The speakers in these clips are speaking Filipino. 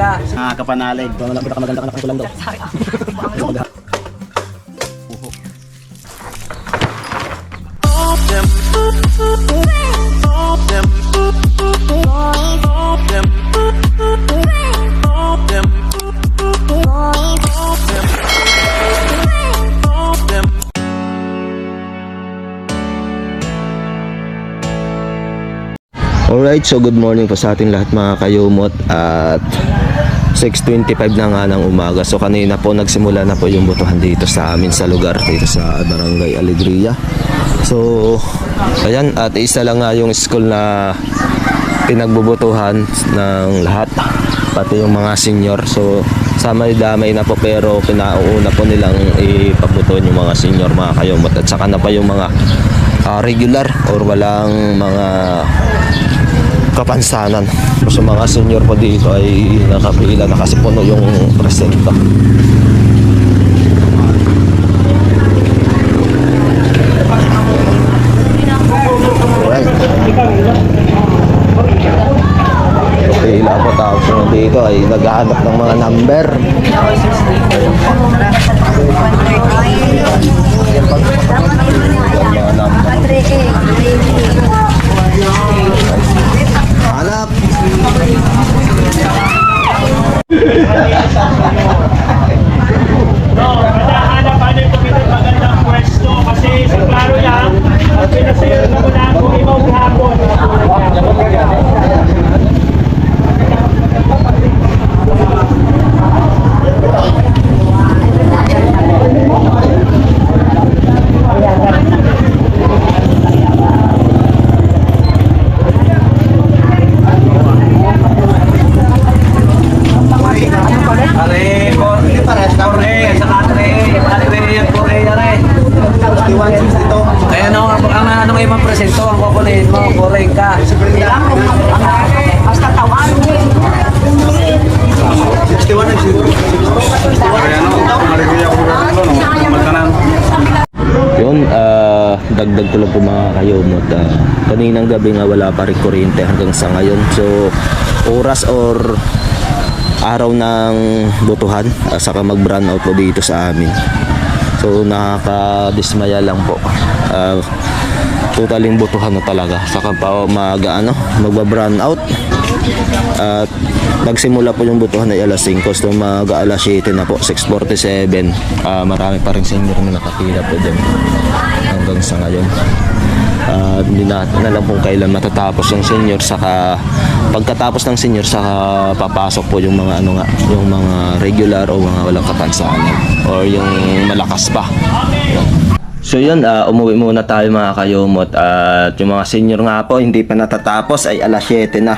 ka. Kapanalig. Wala ko maganda anak ko lang daw. Alright, so good morning po sa ating lahat mga kayumot at 6:25 na nga ng umaga. So kanina po nagsimula na po yung botohan dito sa amin sa lugar, dito sa Barangay Alegria. So ayan, at isa lang nga yung school na pinagbubutuhan ng lahat, pati yung mga senior. So samay-damay na po, pero pinauuna po nilang ipabutuhan yung mga senior mga kayumot, at saka na pa yung mga regular or walang mga kapansanan. So mga senior po dito ay nakapila na kasi puno yung presento. Pila po, tapos dito ay naghahanap ng mga number. Hanap. Hanap-hanap po kita magandang pwesto kasi sa klaro yan, pinasayang na muna ako ibang hapon. Dagdag ko lang po mga kayumot, kaninang gabi nga wala pa rin kuryente hanggang sa ngayon. So oras or araw ng butuhan, saka mag brown out po dito sa amin. So nakakadismaya lang po, totaling butuhan na talaga, saka pa magba-brown out. At nagsimula po yung butuhan ay alas 5, so mag-alas 7 na po, 6:47. Marami pa rin senior na nakapila po dyan hanggang sa ngayon. Hindi natin alam kung kailan matatapos yung senior, saka pagkatapos ng senior saka papasok po yung mga yung mga regular o mga walang kapansanan or yung malakas pa. So yun, umuwi muna tayo mga kayumot, at yung mga senior nga po hindi pa natatapos ay alas 7 na.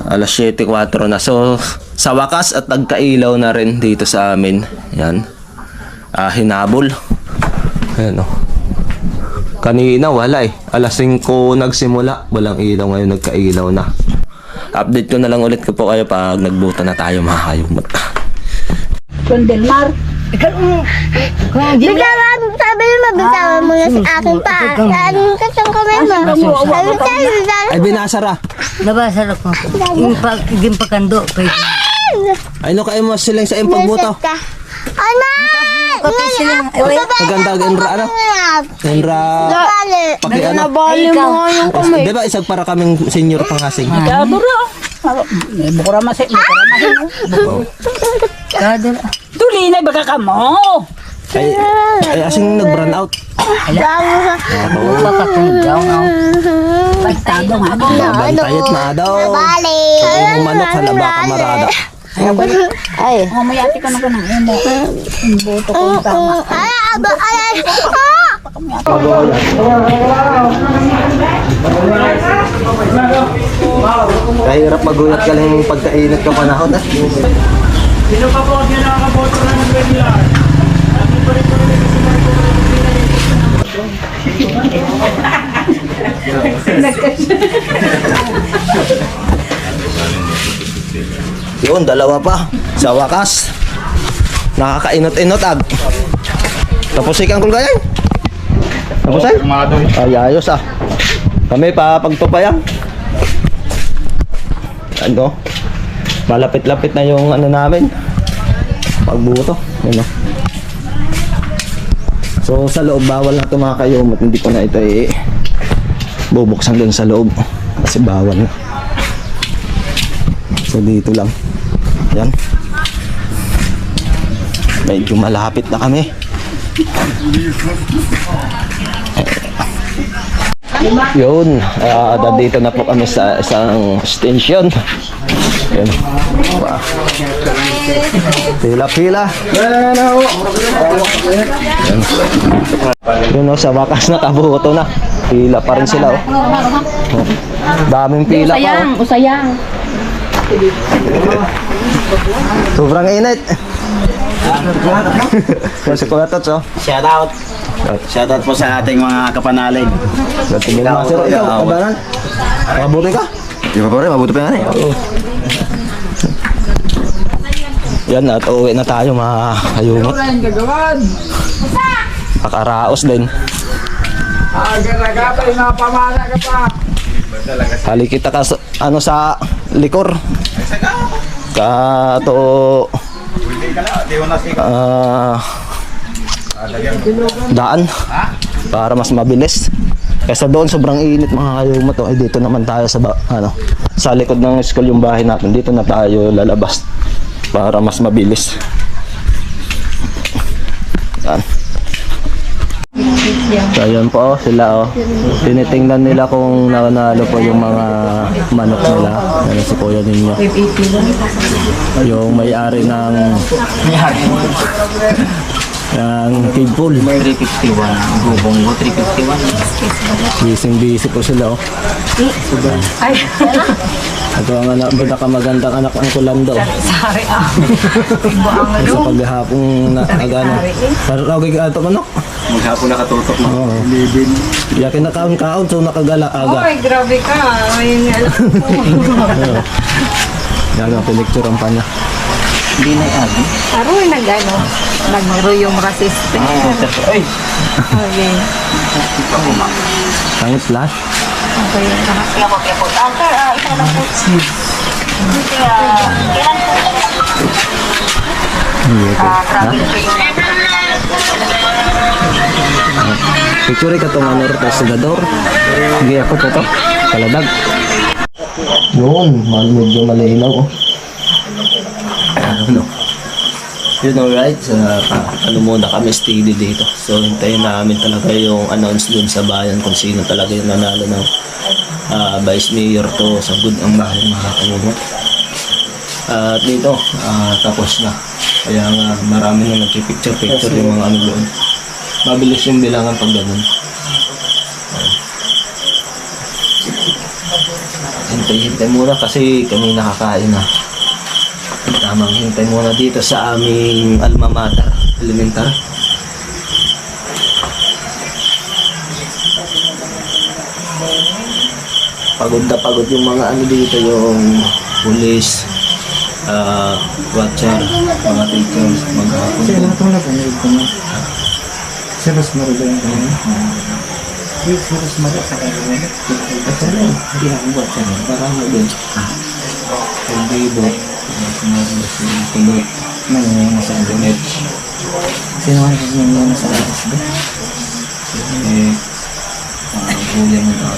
Alas 7:04 na. So sa wakas at nagkailaw na rin dito sa amin. Yan. Hinabol. Ayan o. Kanina wala alas 5 nagsimula, walang ilaw, ngayon nagkailaw na. Update ko na lang ulit ko po kayo pag nagbuta na tayo mga kayumot. Kundelmar. Bigla lang, sabi mo mabitawa mo na sa akin pa. Saan kasang kami mo? Ay binasara. Nabasar ako. Yung pagkando. Ay no, kayo mo silang sa iyong pagbuto. Ano? Maganda Enra ano? Enra paki ano? Nabali mo nga yung kami. Di ba isag para kaming senior pangasing? Kadura. Bukura masih. Kadura. Tuli na baga ka mo. Ay asing nag-brown out. Pagtado nga. Bantayot na daw. Yung manok halaba kamarada. Ay. Mamayati ka na ka ng boto ko tama. Ay. Kahirap magulat ka lang yung pagkainit ka panahon Sino pa po ang nakakaboto na ng regular? Lagi pa rin po rin kasi yun, dalawa pa. Sa wakas. Nakakainot-inot Tapos ikan kulgayan. Tapos ay? Ay, ayos Kami pa pagtupayan. Ano? Malapit-lapit na yung ano namin. Pagbuto. Yun o. So sa loob bawal na ito mga kayumot. Hindi ko na ito bubuksan doon sa loob. Kasi bawal na. So dito lang. Yan. Medyo malapit na kami. Yun. Dito na po kami sa isang station. Yan. Wow. Pila-pila. Yan. Yun o, sa wakas na kabuto na. Pila pa rin sila o. Daming pila pa o. Usayang. Sobrang init. Kasi Kuya Tots o. Shout out. Shout out po sa ating mga kapanalig. Tingin mo sir, ikaw, kabanan? Mabuti ka? Di ba pare, mabuti pa yan eh. Yan at uwi na tayo mga kayumot. Kakaraos din. Hali kita ka sa, sa likor. Kato daan para mas mabilis. Kaysa doon sobrang init mga kayumot. Ay dito naman tayo sa sa likod ng school yung bahay natin. Dito na tayo lalabas para mas mabilis. Yan. So yun po sila tinitingnan nila kung nanalo po yung mga manok nila. Yan si kuya ninyo. Yung may-ari ng feed pool. 351. Gubong mo, 351. Busy po sila Ay. Ito ang pinakamagandang anak ang kulando. Sorry Sa paghahapong agano. Saragay ka ito manok. Maghapon nakatutok na. Oo. Yakin na kaon-kaon so nakagala aga. Ay, grabe ka. Ayun nga lang po. Yan ang pinicturean pa niya. Hindi na yan. Aroy, nagro yung rasiste. Ay! Okay. Ang flash. Okay. Picture ka itong represenador. Sige ako po ito. Kaladag. Yun. Medyo malinaw Yun alright. Muna kami steady dito. So hintayin namin talaga yung announce dun sa bayan kung sino talaga yung nanalo ng Vice Mayor to sa good ang bahay mga kalumot. At dito, tapos na. Kaya nga marami na nagpipicture-picture yung mga doon. Mabilis yung bilangan pag ganun. Hintay muna kasi kami nakakain na. Tamang hintay muna dito sa aming alma mater, elementar. Pagod na pagod yung mga dito, yung police, watcher, mga teachers, maghapon. Kasi lahat mo na panood ko na. Si Rosemary ba yung kanina? Si Rosemary sa kanina. At sana hindi na kubat siya. Parang mo din. Yung bibo. Yung tulot. Nangyayang nasa internet. Sino nga nangyayang nasa internet? Huli mo na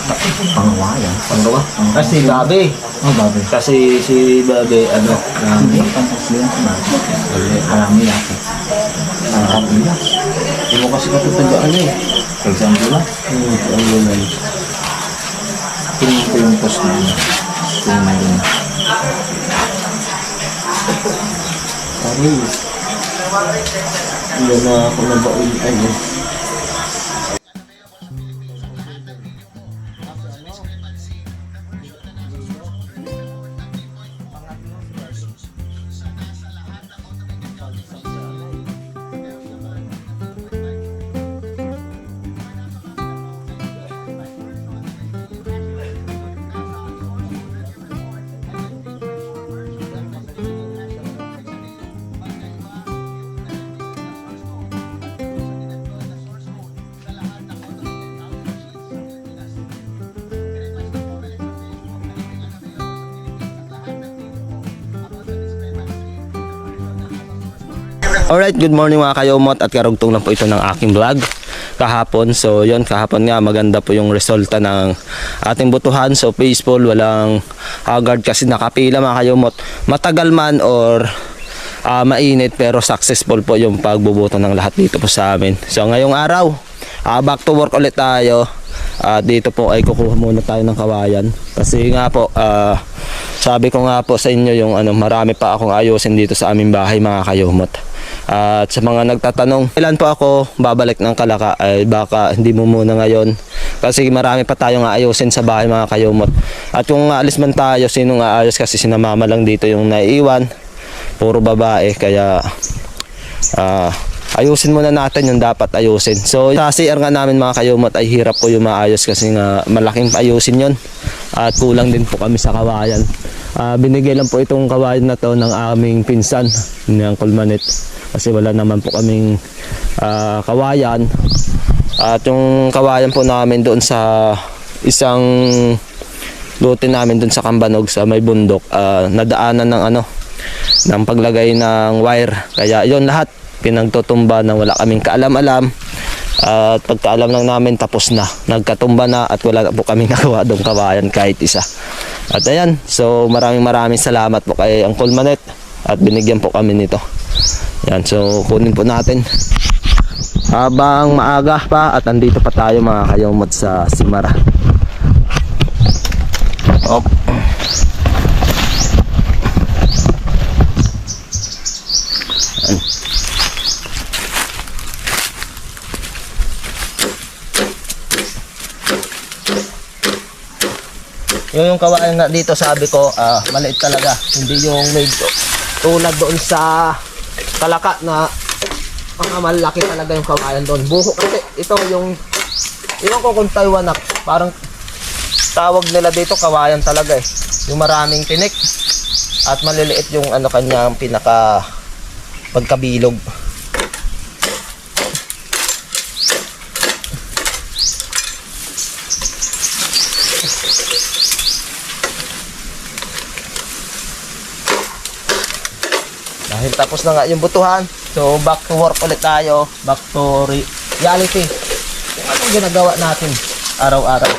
pangwa yan. Pangwa? Kasi Babe. Babe. Kasi si Babe, Hindi, pantasli yan si Babe. Marami yaki. Marami yaki. Hindi mo kasi katutagaan For example lang. Ang lunan. Tingin ko yung post na yun. Kung mayroon. Paris. Hindi na ako nabaul. Ayun. Alright, good morning mga kayomot at karugtong lang po ito ng aking vlog kahapon. So yon, kahapon nga maganda po yung resulta ng ating butuhan. So peaceful, walang haggard kasi nakapila mga kayomot. Matagal man or mainit pero successful po yung pagbubuto ng lahat dito po sa amin. So ngayong araw, back to work ulit tayo. Dito po ay kukuha muna tayo ng kawayan kasi nga po sabi ko nga po sa inyo yung marami pa akong ayusin dito sa aming bahay mga kayomot. At sa mga nagtatanong ilan po ako babalik ng Kalaka, ay baka hindi mo muna ngayon kasi marami pa tayong aayusin sa bahay mga kayomot. At kung aalis man tayo, sinong aayos kasi sinamama lang dito yung naiiwan, puro babae, kaya ayusin muna natin yung dapat ayusin. So sa CR nga namin mga kayomot ay hirap po yung maayos kasi nga malaking ayusin yon at kulang din po kami sa kawayan. Binigay lang po itong kawayan na to ng aming pinsan ng Kulmanit kasi wala naman po kaming kawayan. At yung kawayan po namin doon sa isang lote namin doon sa Kambanog sa may bundok, nadaanan ng paglagay ng wire, kaya yon lahat pinagtutumba na wala kaming kaalam-alam. At pagkaalam lang namin tapos na, nagkatumba na at wala na po kaming nagawa doong kawayan kahit isa. At ayan, so maraming salamat po kay Uncle Manet at binigyan po kami nito. Yan, so kunin po natin habang maaga pa at andito pa tayo mga kayomot sa Simara. Yung kawayan nga dito sabi ko, maliit talaga. Hindi yung made tulad doon sa Kalaka na malaki talaga yung kawayan doon. Buho kasi ito yung ko kung Taiwan na parang tawag nila dito kawayan talaga eh. Yung maraming tinik at maliliit yung kanyang pinaka pagkabilog. Dahil tapos na nga yung butuhan, so back to work ulit tayo, back to reality. Kung anong ginagawa natin araw-araw.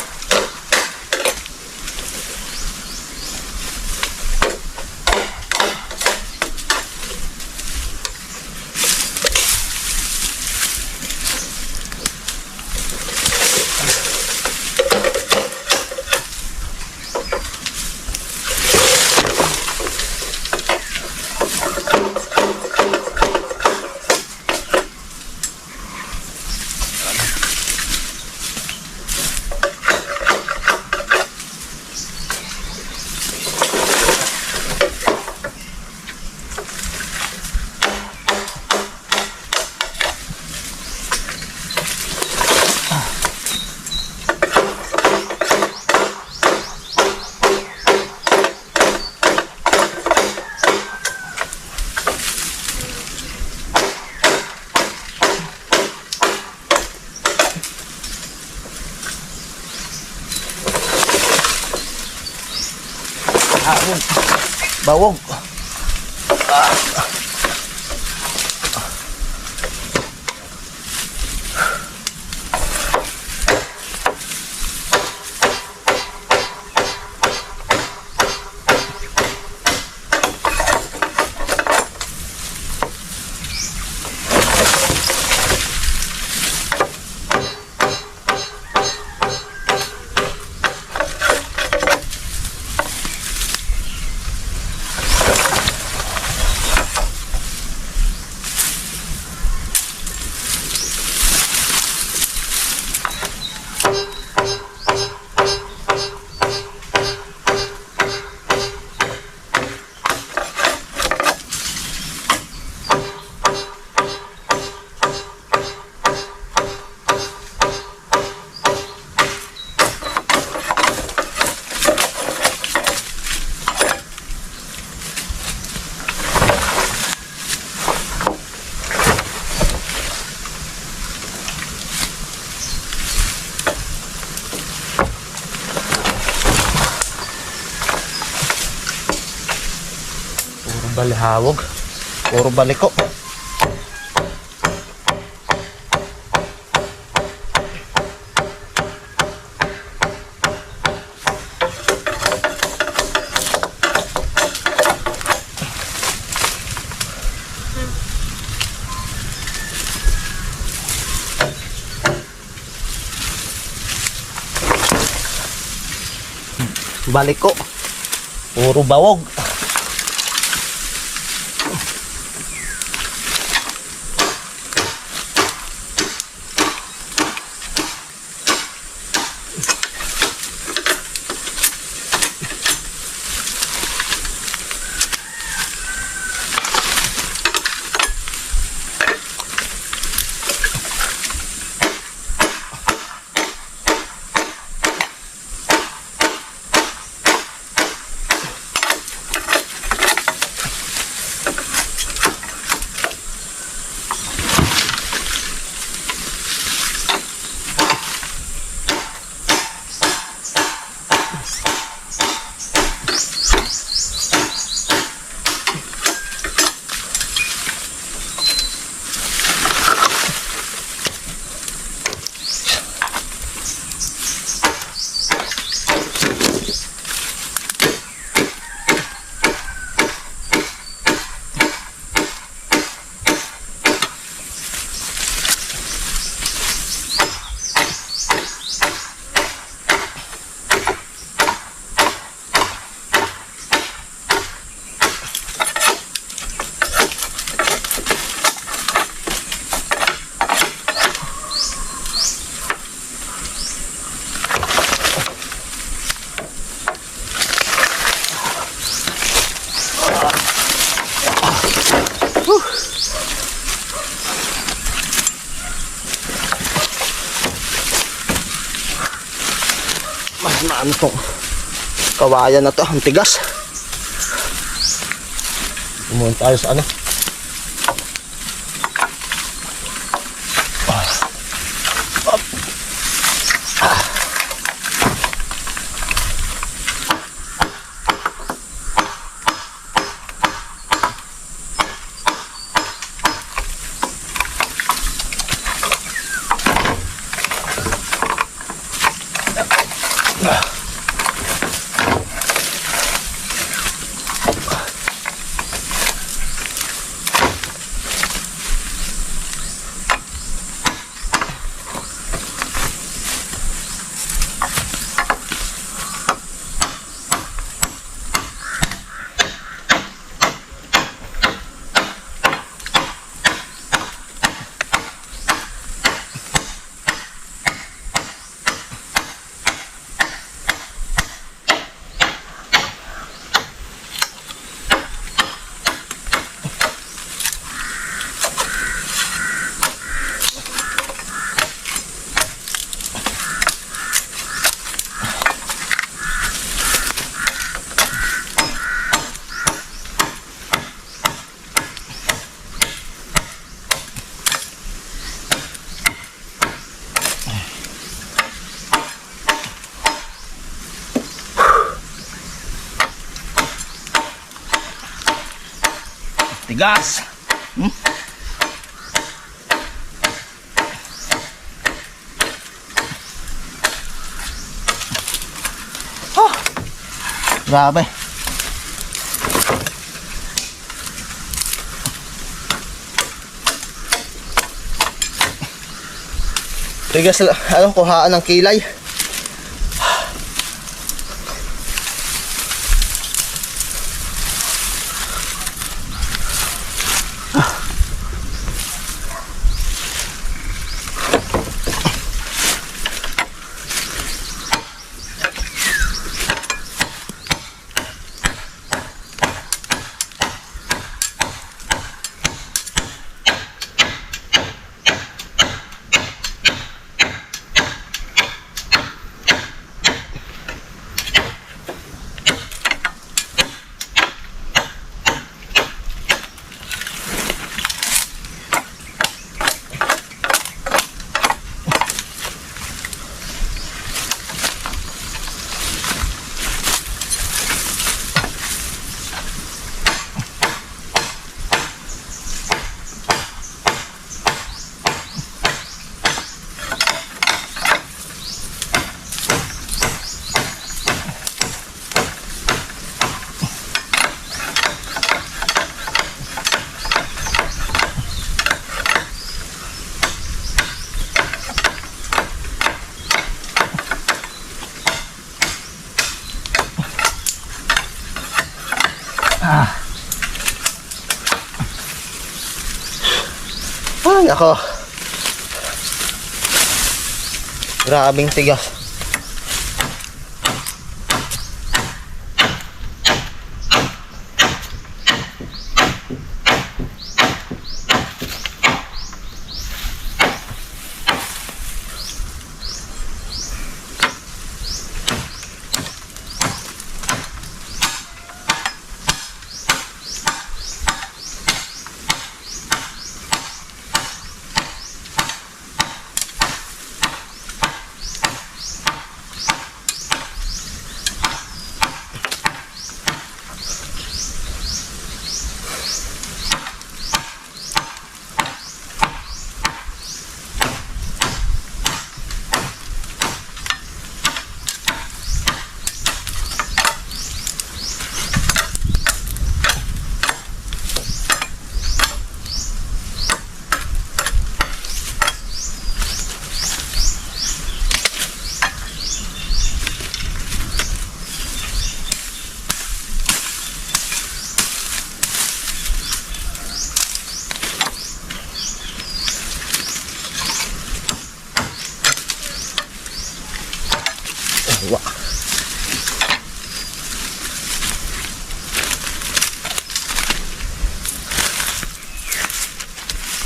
Bawog. Balihawog, puro baliko. baliko. Puro bawog. Ano tong kawayan na to, ang tigas. Pumunta tayo sa ano. Tigas. Oh, grabe. Tigas, anong kuhaan ng kilay. Ay, ako. Grabing tigas.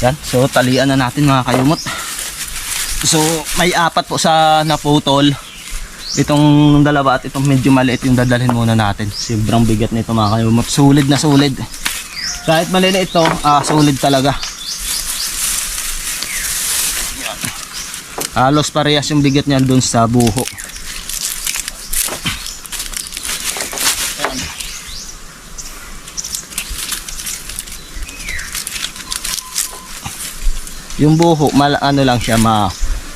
Yan, so talian na natin mga kayumot. So may 4 po sa naputol. Itong dalawa at itong medyo maliit yung dadalhin muna natin. Sobrang bigat nito mga kayumot. Sulit na sulit. Kahit maliliit ito, sulit talaga. Yan. Halos parehas yung bigat niyan dun sa buho. Yung buho, ano lang siya,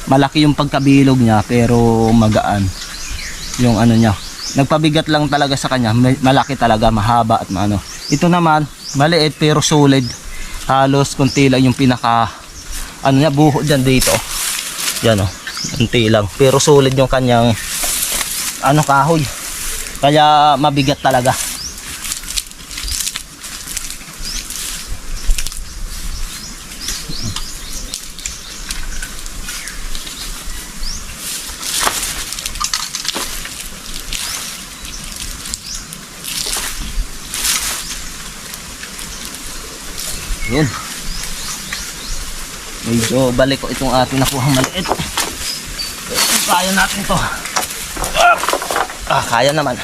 malaki yung pagkabilog niya pero magaan. Yung ano niya, nagpabigat lang talaga sa kanya, malaki talaga, mahaba at ano. Ito naman, maliit pero solid. Halos konti lang yung pinaka ano niya, buho diyan dito. Yan oh, konti lang pero solid yung kanyang ano kahoy. Kaya mabigat talaga. Yun. Medyo balik ko itong ating nakuhang maliit. Kaya natin to. Kaya naman.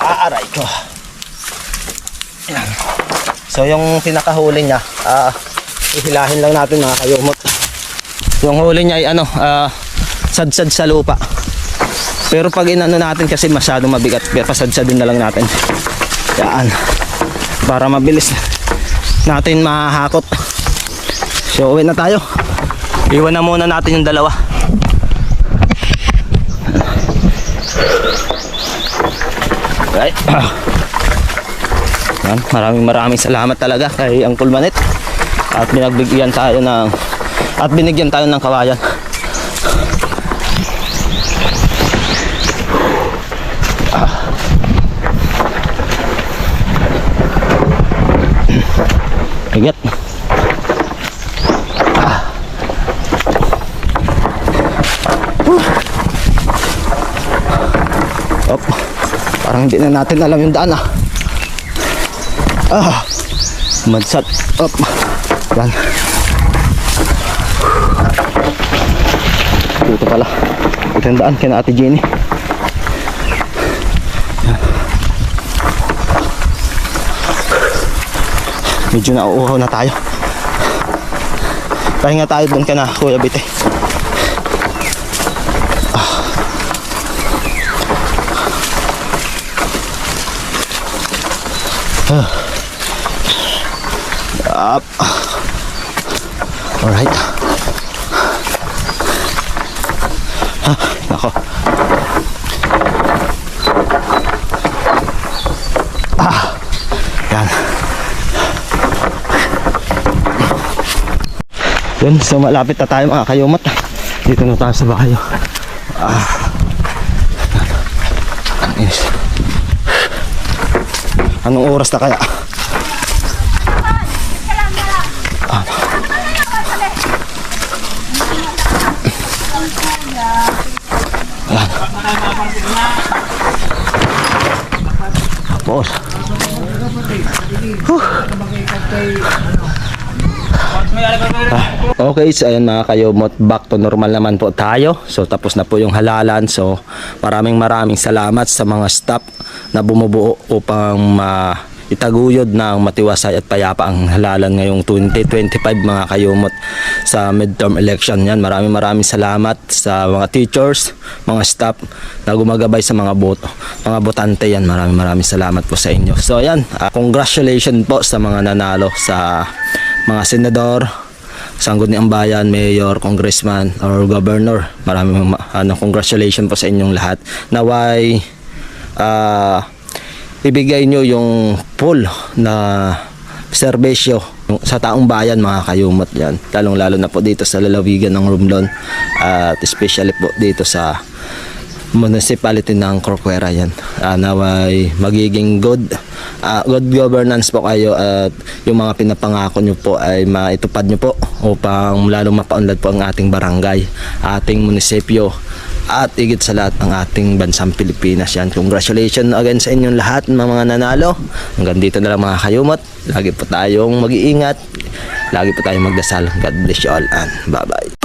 Aaray ko. Yan. So yung pinakahuli niya, ihilahin lang natin mga kayumot. Yung huli niya ay ano, sadsad sa lupa. Pero pag inano natin kasi masyadong mabigat, pasadsadin na lang natin. Yan. Para mabilis natin mahakot. So uwi na tayo. Iwan na muna natin yung dalawa. Right. Yan. Maraming salamat talaga kay Uncle Manit. At binigyan tayo ng kawayan. Bigat. Op. Parang hindi na natin alam yung daan madsat. Op. Yan. Dito pala. Ito yung daan kina Ate Jenny. Medyo nauuhaw na tayo. Pahinga tayo doon ka na, Kuya Bite. Alright. Nako. Yan. Yun, so malapit na tayo mga kayumot. Dito na tayo sa bahay. Anong oras na kaya? all. Okay, so ayan mga kayumot, back to normal naman po tayo. So tapos na po yung halalan. So maraming salamat sa mga staff na bumubuo upang itaguyod ng matiwasay at payapa ang halalan ngayong 2025 mga kayumot sa midterm election. Yan, maraming salamat sa mga teachers, mga staff na gumagabay sa mga botante. Yan, maraming salamat po sa inyo. So yan, congratulations po sa mga nanalo, sa mga senador, sangguniang bayan, mayor, congressman, or governor. Maraming congratulations po sa inyong lahat. Naway ibigay nyo yung full na serbisyo sa taong bayan mga kayumot yan. Lalong-lalo na po dito sa lalawigan ng Romblon at especially po dito sa municipality ng Corcuera yan. Naway magiging good governance po kayo at yung mga pinapangako nyo po ay maitupad nyo po upang lalong mapaunlad po ang ating barangay, ating munisipyo, at higit sa lahat ng ating bansang Pilipinas yan. Congratulations again sa inyong lahat mga nanalo. Hanggang dito na lang mga kayumot. Lagi po tayong mag-iingat, lagi po tayong magdasal. God bless you all and bye bye.